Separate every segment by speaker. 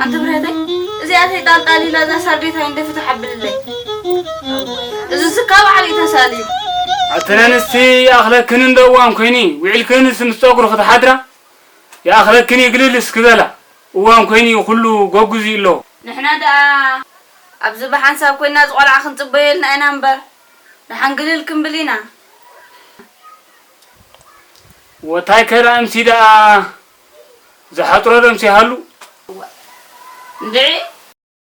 Speaker 1: أنت برهتي إذا أتي طالي لا ذا سرديت هاي ندفت حبل الليل إذا سكاب علي تسالي
Speaker 2: أتنانستي يا أخلك كنن دوام كيني وعيل كنس مستوقر خد حدرة يا أخلك كني قليلس كذلا وام كيني وكله جوجزي له
Speaker 1: نحنا دا أبزب حنساب كنا زقال عخن تبيلنا أنا نبر نحن قليل كمبلينا
Speaker 2: وتاي كلا أمسي دا زحطرة أمسي هالو
Speaker 1: ندعي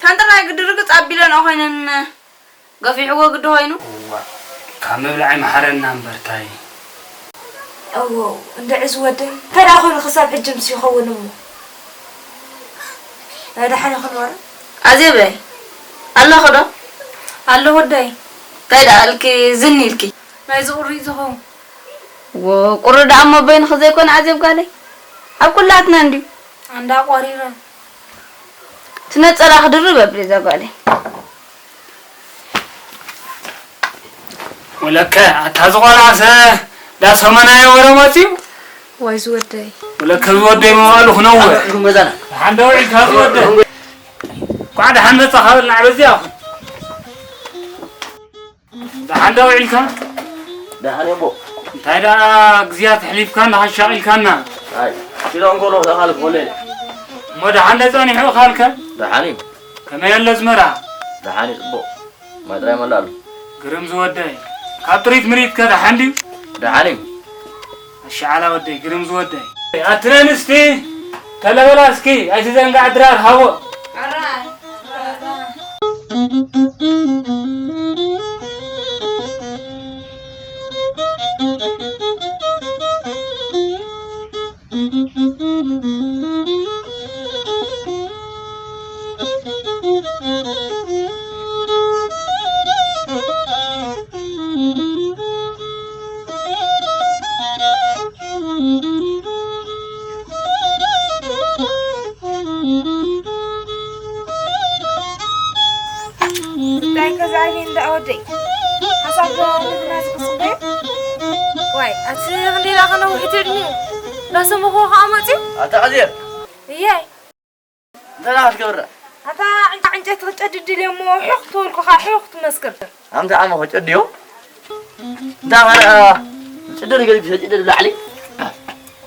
Speaker 1: كان ترى يقدرك تعبيلنا أخوينا قفي حقوق قدو هاينو
Speaker 2: كامل بلعي محرنا نبرتاي
Speaker 3: أوه ندعي زودي ترى أخونا خصاب حجم سيخون أمو هذا حنا خنوار
Speaker 1: عزيبي الله خدا
Speaker 3: الله وداي
Speaker 1: تايدا الكي زني الكي
Speaker 3: ما يزوري زهو
Speaker 1: وقرد عما بين خزيكون عزيب قالي أب كلاتنا ندي
Speaker 3: عندها قريرة
Speaker 1: تنتصر أخدر ببريزا قالي
Speaker 2: ولك أتازقال عسى لا سمنا يا ورماتي
Speaker 3: ويزودي
Speaker 2: ولك زودي موالو خنوه
Speaker 4: مزانا
Speaker 2: حندوي كزودي قاعد حمد صخر نعبز يا أخي ده حندوي الكا
Speaker 4: ده هني بو
Speaker 2: تايدا جزيات حليب كان هالشغل كنا
Speaker 4: هاي شلون نقوله ده خالك ولين
Speaker 2: ما ده حنا ثاني حو خالك
Speaker 4: ده حني
Speaker 2: كما يلز مرا
Speaker 4: ده حني بو ما ادري ما لا
Speaker 2: قرم زودي كاتريت مريت كذا حندي
Speaker 4: ده حني
Speaker 2: الشعلة ودي قرم زودي أترنستي تلا ولا سكي أجزاء قاعد رار هوا
Speaker 3: زعلين ده أودي حسب الناس قصدي واي أتسير عندي لا خنا وحترني لا سموه خامتي
Speaker 4: أتعذير
Speaker 3: إياه
Speaker 4: ده لا أشكره
Speaker 3: هذا أنت تجدد لي مو حقت ولا حقت مسكر
Speaker 4: أنت عم هو تجديه ده ما تجدر قريب تجدر لعلي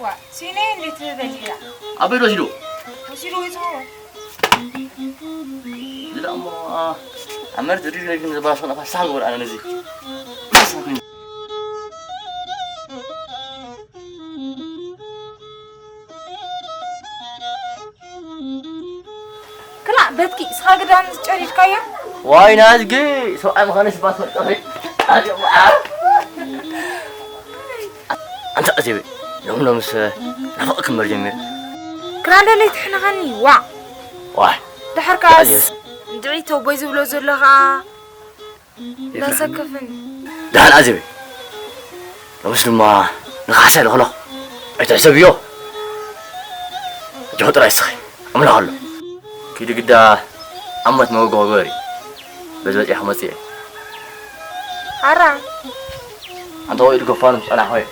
Speaker 3: واي سنين اللي تبديلا
Speaker 4: أبي روسيدو
Speaker 3: وسيرو يسوي
Speaker 4: لا ما عمرت أريد لكن زباش أنا فسحق ولا أنا نزي
Speaker 3: كلا بدكي سخاق دان تجري كايا
Speaker 4: واي ناس جي سو أنا خانس باس وتقري أنت أجيب يوم لمس نفقك مرجمي
Speaker 3: كلا ده اللي تحنا غني
Speaker 4: واي
Speaker 3: ده حركاس دعيته وبيزو بلو زلها لا سكفن
Speaker 4: ده أنا أجيب مسلم ما نخاسر خلاص أتحسبيه جهود رئيسي أملا هلا كده كده أمت موجود غيري بس يا حماسي
Speaker 3: عرا
Speaker 4: أنت هو يركب فانوس أنا هوي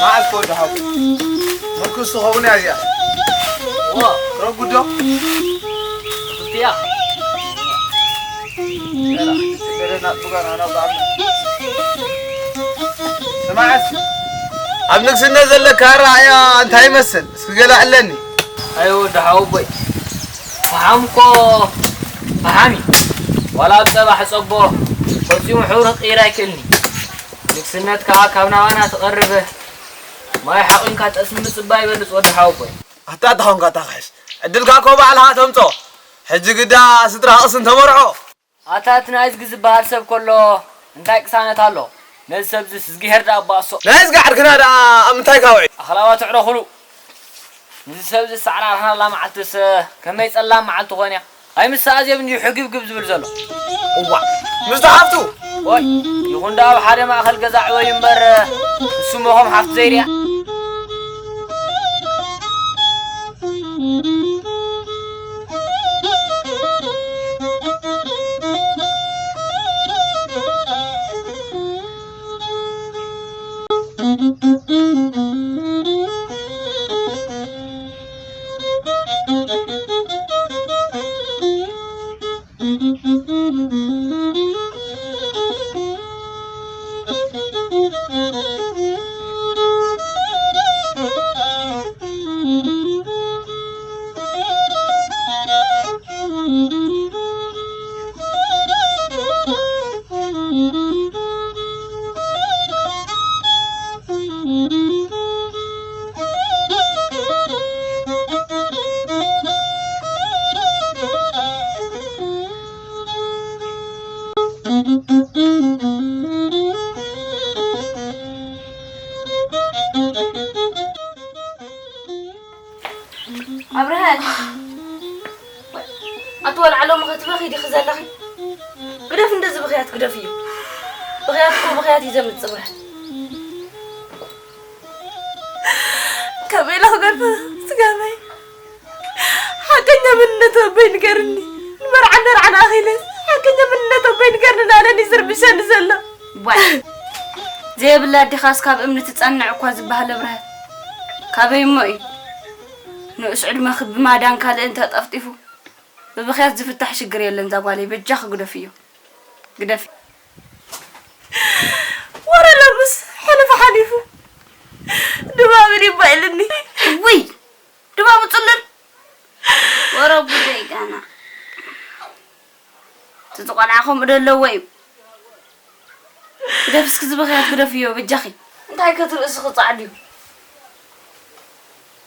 Speaker 5: ما أذكر ده هذا مركز صهوني عليه وا رب ده
Speaker 4: تيا
Speaker 5: لا تبرنا بقى أنا بعمل سمعت ابنك سنزل لك يا أنت هاي مثل سجل علني
Speaker 4: أيوة ده هوبي فهمكو فهمي ولا تبع حسبه فرسيم حورة قيرة كلني نكسنت كعكبنا وأنا تقربه ما يحقن كات اسم الصباي بلس وده هوبي
Speaker 5: حتى تهون كاتاخش عدل كاكوب على هاتمتو حج قدا سترها أصلا تمرعو
Speaker 4: أتاتنا إز جز بهالسب كله انتاك سانة هالو نسب زس جهر ده باصو
Speaker 5: ناس قاعد كنا دا أمتاي كاوي
Speaker 4: أخلاوات عرو خلو نسب زس سعرها الله معتس كم يسأل مع التغنية هاي مساعد يبني حقيب قبز بالزلو
Speaker 5: هو مستحفتو
Speaker 4: واي يكون دا بحدا ما أخل جزع وينبر سموهم حفظ زيريا
Speaker 1: أبرهان أطول على ما خطبخي دي خزالخي قدف ندز بخيات قدفيو بخياتكم بخيات يزم الصبح
Speaker 3: كميلة قرب سقامي حكينا من بين قرني نمر عن أخي لس حكينا من بين قرننا أنا نزر بشان زلا
Speaker 1: واي زي بالله دي خاص كاب امني تتصنع كواز بهال أبرهان كابي موي نسعد ما خد بما دان كال انت طفطفو ببخيات زفتح شجر يلا نزابالي بجاخ قدفيو قدفي
Speaker 3: ورا لبس حلف حليفو دبابي يبايلني
Speaker 1: وي دبابو تصلل ورا بودي انا تتقنعكم بدلو وي قدفسك زبخيات قدفيو بجاخي انتي كتر اسخ صعديو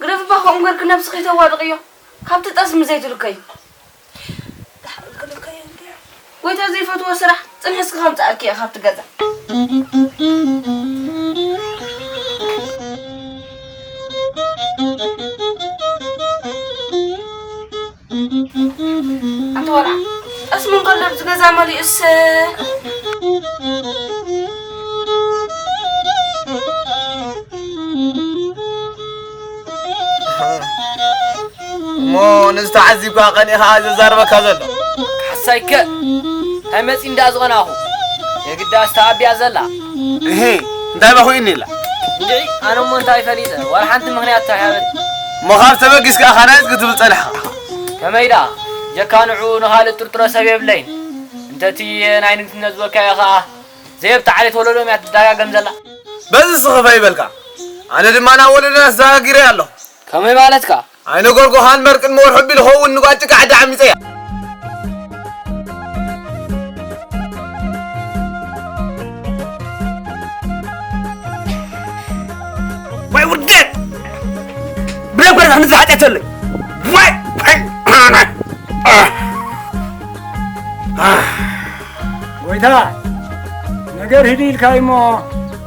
Speaker 1: قدف باخم غير كنا بسخيته والقيو كابت تاسم زيت لكاي ويتا زي فتوى سرح تنحس خمس أكيا خابت جزا أنت ورا اسم قلب جزا مالي اس
Speaker 5: مو نستعذب قاني هذا زربك هذا
Speaker 4: حسايك همس إن داز غناه يقد استعبي أزلا
Speaker 5: إيه دايما هو إني لا
Speaker 4: جي أنا مون تاي فريدة ولا حنت مغنيات تحيابت
Speaker 5: مخاف تبقيس كأخنايز كتب تصلح
Speaker 4: كميدا جكانعو نهال ترترا سبيب لين انت تي ناين تنزل كيا خا زي بتاعي تولدهم يا تدايا جمزلا
Speaker 5: بس صحفي بالك أنا لما أنا أول الناس زاقيري الله
Speaker 4: كمي مالتك
Speaker 5: أنا قولكو هان مرك المور حبي الهو النقاطك عدا عمي سيا
Speaker 6: واي وديت بلا قرن عن زحات لي واي
Speaker 2: ويتا نجار هدي الكايمو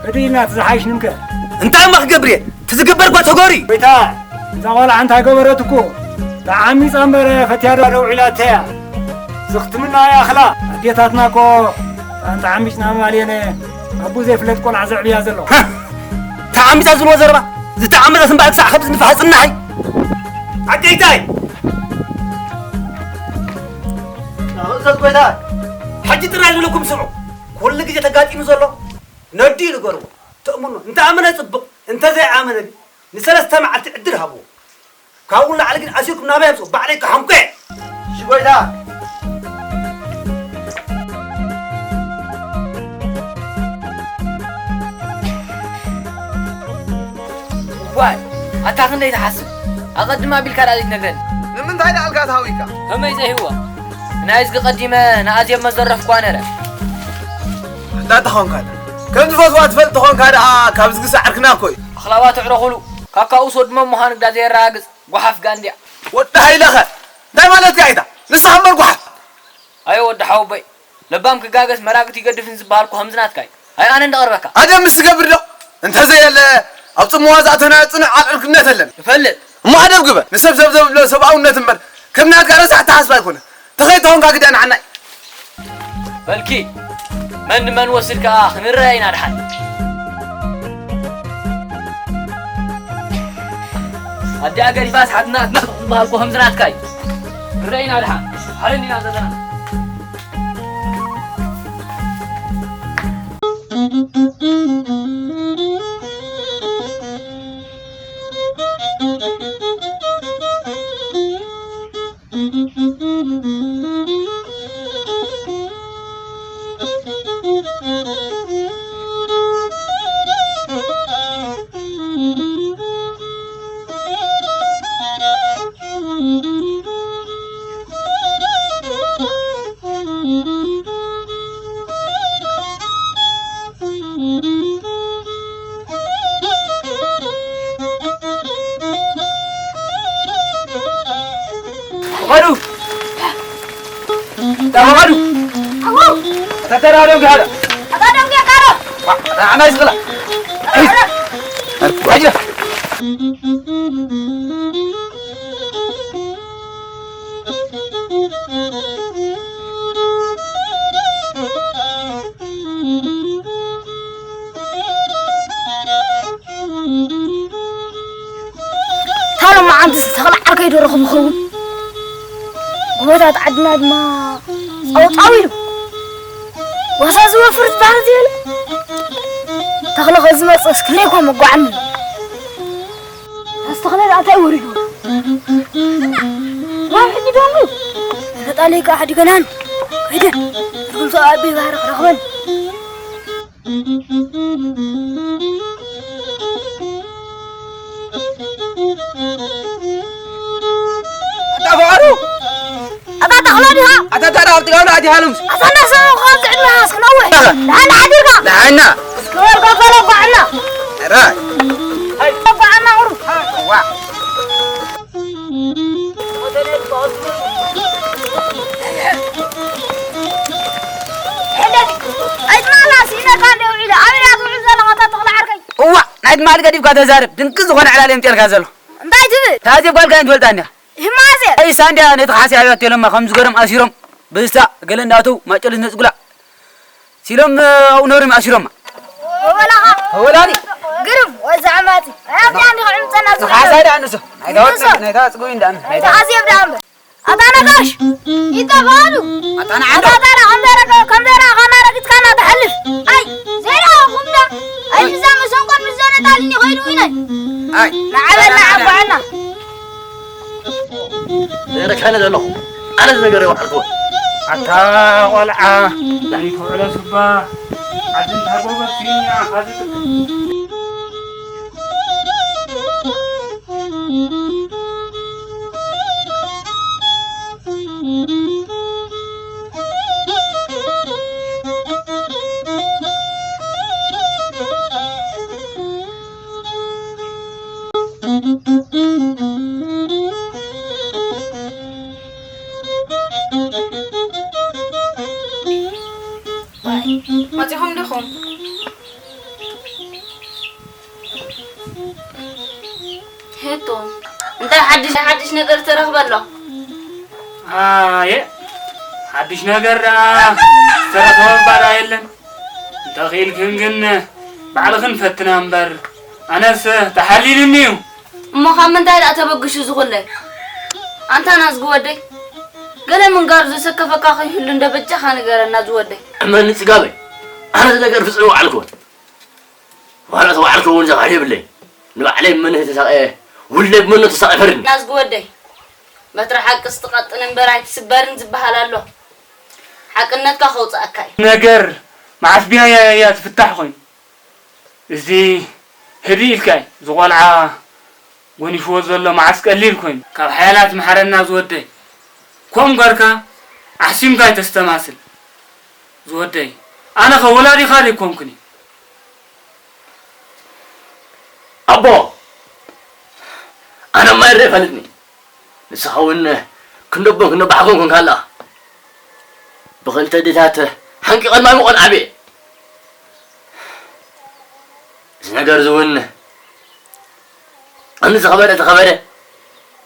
Speaker 2: هدي ناس زحايش نمك
Speaker 6: انت ما خبري تزقبر قوت غوري
Speaker 2: ويتا زغال عن تاقبرتكو تعامي صامبر فتيار لو علاتها زخت منا يا اخلا اديتاتناكو انت عميشنا مالينه ابو زي فلت كون عزع بيا زلو
Speaker 6: تعامي تازل وزربا زي تعامي تاسن بعد ساعه خبز نفحصنا هي عديتاي
Speaker 5: زلت بيتا
Speaker 6: حجي ترى لكم سمعوا كل جي تقاطي مزلو ندي لغرو تأمنوا انت امنه طبق انت زي امنه نسلسته معلت عدل هبو كاولا عليك اسيكم نابيسو بعليك حمقه
Speaker 5: شو بيتا
Speaker 4: واي أتاخن ده يتحسن أقدم ما بالكار عليك نجن
Speaker 5: لمن تايد علقات هاويكا
Speaker 4: هم إذا هو نايز قديمة نازي مزرف قانرة
Speaker 5: لا تخون كذا كم تفوت فل تخون كذا كابز قصة عركنا كوي
Speaker 4: أخلاوات عرقلو كاكا أسود ما مهان ده زي راجز وحف قانديا
Speaker 5: وتهاي لخ ده مالك قاعدة لسه هم القحط
Speaker 4: أيوة ده حوبي لبام كجاجس مراكتي قد في زبالكو همزنات كاي هاي أنا نداربك
Speaker 5: هذا مستقبل له أنت زي ال أبط موازاتنا تصنع على الكمية تلن
Speaker 4: فلت
Speaker 5: ما حدا بقبل نسب لو سبعة ونتمر كم نات قارس حتى حسب يكون تخيل هون قاعد أنا عناي
Speaker 4: بلكي من وصلك نرأينا الحال أدي أقري فاس حدنا بهالكو همزنات كاي نرأينا الحال حالني نازلنا غادو غادو تترى هذا هذا
Speaker 1: أقدم يا كارو
Speaker 4: أنا أسأله واجه
Speaker 1: هلا ما عندي استغل عركي يدورهم خون قوات عدنا ما أو طاويل واساس وفرت بعد يلا تخلق ازمة اسكليكم مقعن استغلال أتاي وريدو ما بحدي دومي نطاليك أحد كنان كده تقول صعبي بارك رغبن
Speaker 4: أتفعلوا
Speaker 1: أتا تخلونها
Speaker 4: أتترى أبتغانا عدي هالمس
Speaker 1: أتنا سنو خالص عنا اسكنوه لحنا عديقا
Speaker 4: لعنا
Speaker 1: اسكنوه قفلوا قعنا
Speaker 4: راي
Speaker 1: قعنا عرو
Speaker 4: وا هو نايد مالك ديب كذا زارب تنكز وانا على اليوم تلك هذا
Speaker 1: انتي تبي
Speaker 4: تاجي قال كان تولتانيا
Speaker 1: همازه
Speaker 4: اي ساندي انا تخاسي ايوه تلما خمس غرم اسيرم بسا قال ناتو ما تشل نسقلا سيلم او نورم اسيرم هو لاني
Speaker 1: قرب وزعماتي يا يعني عمتنا
Speaker 4: خاسي ده انسو نايدا تسقوي اندان
Speaker 1: نايدا حاسيب دام أتانا كاش يتبالو
Speaker 4: أتانا عنده
Speaker 1: أتانا كمبيرا خمارك كان تحلف أي زيرا قمنا أي نظام سنقر مزانة تاليني غير ويني
Speaker 4: أي
Speaker 1: نعم عنا
Speaker 7: أنا كان له أنا زنقري وحلقه
Speaker 2: عتا والعا يعني فعلا سبا عدل تهبوبة فيني عفادتك
Speaker 1: ماتيهم لكم هيتو انت حدش نقدر ترغب له
Speaker 2: يا حدش نقدر ترغب بعد يلن تخيل كنجن بعد خنفتنا مبر أنا تحليل النيو
Speaker 1: ما خمن تايل أتبقى زغلة أنت ناس قودي قال من قارز سكفك أخي هلون دبجة خان قال الناس قودي
Speaker 7: من نتقابل أنا تذكر في سنو علكون وأنا سوى علكون ونزق عليه بالله نبع عليه منه تساقيه ولا منه تساقي فرن
Speaker 1: ناس قودي بتر حق استقط نمبر تسبرن زبها له حق النت كخوص أكاي
Speaker 2: نجر معف بيها يا تفتح خوين زي هدي الكاي زغالعة ونفوز الله معسك قليل كوين كاب حيالات محرنا زودي كم قركا أحسين كاي تستماسل زودي أنا خولاري خالي كم كني
Speaker 7: أبو أنا ما يرى فلتني نسخون كندبون كندبعكم كن كلا بخنت ديتات حنكي قد ما يمكن عبي نقدر زون أنا تخبره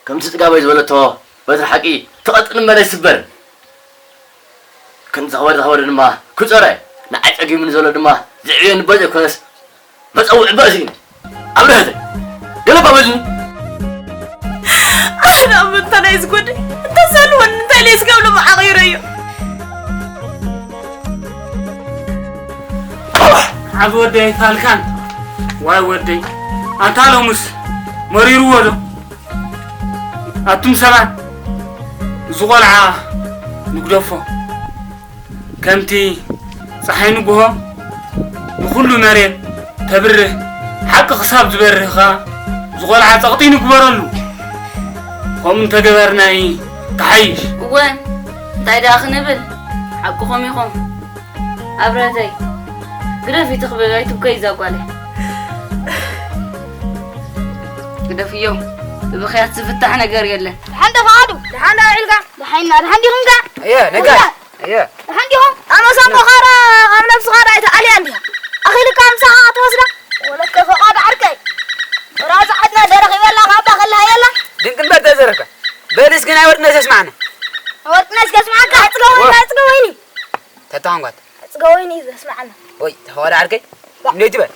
Speaker 7: كم تتقابل زولته بس حقي تقطن ما يسبر كنت تخبر ما كسره نعيش تأجي من زول دما زعيان بجا كويس بس أول بازين أبدا هذا قلب أبدا
Speaker 3: أنا من تنايز قدي أنت سلوان أنت ليش قبل ما أغيره
Speaker 2: عبد ودي فالكان واي ودي أنتالو مس مريرو ودو أتم سبع زغلعة نقدفو كمتي صحينو بها نخلو مريم تبره حق خصاب زبره خا زغلعة تغطينو كبرلو قوم تجبرناي تعيش
Speaker 1: وين تايدا خنبل حقكم يخم أبرتي كده في تخبري تبكي زاقالي كده في يوم بخيات تفتحنا قر يلا
Speaker 8: حنا فادو حنا علقة حنا حندي خنقة
Speaker 4: ايه نقاش ايه
Speaker 8: حندي هم أنا سامو خارا أنا نفس خارا يتعالي عندي أخي لك كم ساعة توصل ولا كيف قاعد عركي راس عدنا درخي يلا غابة خلها يلا
Speaker 4: دينك نبات زرقة بيرس كنا ورد ناس يسمعنا
Speaker 8: ورد ناس يسمعك هتسقويني
Speaker 4: تتهم قط
Speaker 8: هتسقويني إذا سمعنا
Speaker 4: وي هو عركي نيجي بقى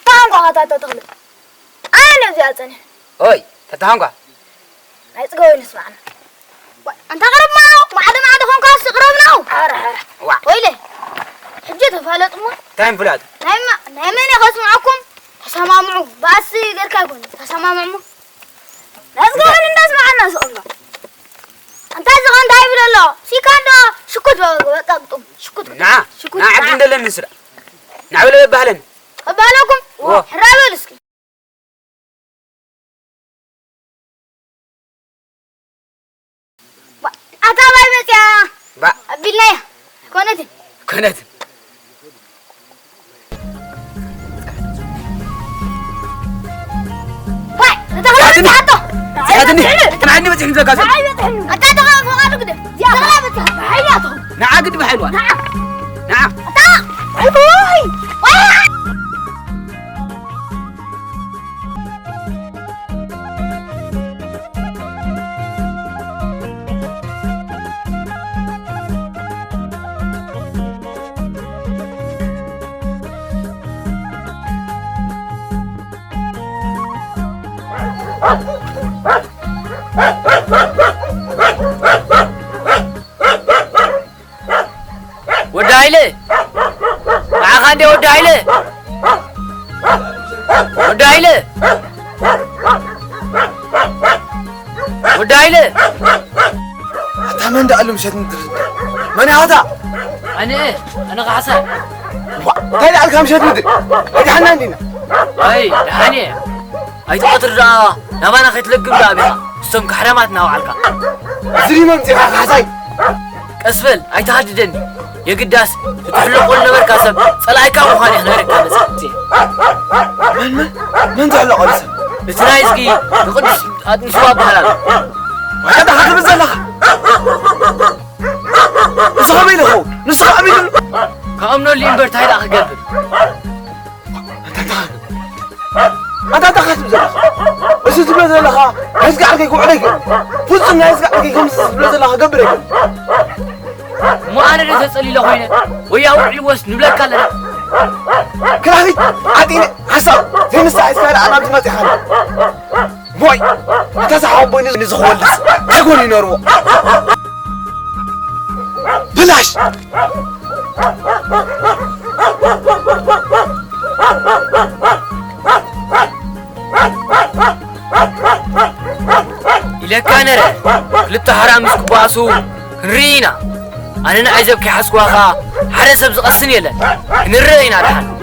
Speaker 8: تهم قاعد تتغلب أنا نبي أتني
Speaker 4: وي تتهم قط
Speaker 8: هتسقويني سمعنا أنت قرب معه ما عاد هون كاس قرب معه
Speaker 4: وا
Speaker 8: ويلي حجته فلت أمه
Speaker 4: تايم فلاد
Speaker 8: نايمين يخص معكم تسمع معه بس غير كاكون تسمع معه ناس قاعدين الناس معنا سؤال أنت زغان دايب لله سيكاندا شكوت وقطعتم شكوت
Speaker 4: نعم نعم عبد الله النسرة نعمل بهلن
Speaker 8: بهلكم حرابي لسكي أتا باي بس يا
Speaker 4: با
Speaker 8: بالله كونت واي تغلب حتى
Speaker 4: أنا عندي بس عندك كذا
Speaker 8: أنت تغلب فوق كده تغلب حياته
Speaker 4: نعم قد بحلوة نعم ودايله عندي ودايله
Speaker 5: حتى من ده قال له مش هتندر من هذا
Speaker 4: أنا غحسن
Speaker 5: هاي على كم شهد مدري هاي حنا عندنا
Speaker 4: أي دحاني أي تقدر نبانا خيط لك بلا بها استم كحرماتنا وعلكا
Speaker 5: زري من زي حساي
Speaker 4: أسفل أي تهددني يا قداس تحلقوا لنا مركاسب صلاحي كم خاني إحنا ركنا بس
Speaker 5: من تعلق لسه
Speaker 4: بترايزكي نقدس نسوا بحلال
Speaker 5: وهذا حد بزلخ نسخة له نسخة مين
Speaker 4: كأمنو اللي إنبرت هاي الأخ قبل
Speaker 5: أنت تخاف بزلخ بس تبلا زلخ هيسقع عليك يقول عليك فوزنا هيسقع عليك خمس تبلا زلخ قبلك
Speaker 4: ما أنا اللي تسألي لهوينا ويا وعي وس نبلك كلا
Speaker 5: كلامي عاديني حسب زين الساعة سكال أنا بزمت حالي موي تزحون بيني نزخول لس تقولي نروح بلاش
Speaker 4: إلا كان لبت حرام يسكباسو نرينا أنا عايزك حسكوا خا حرس بزقسني له نرينا الحين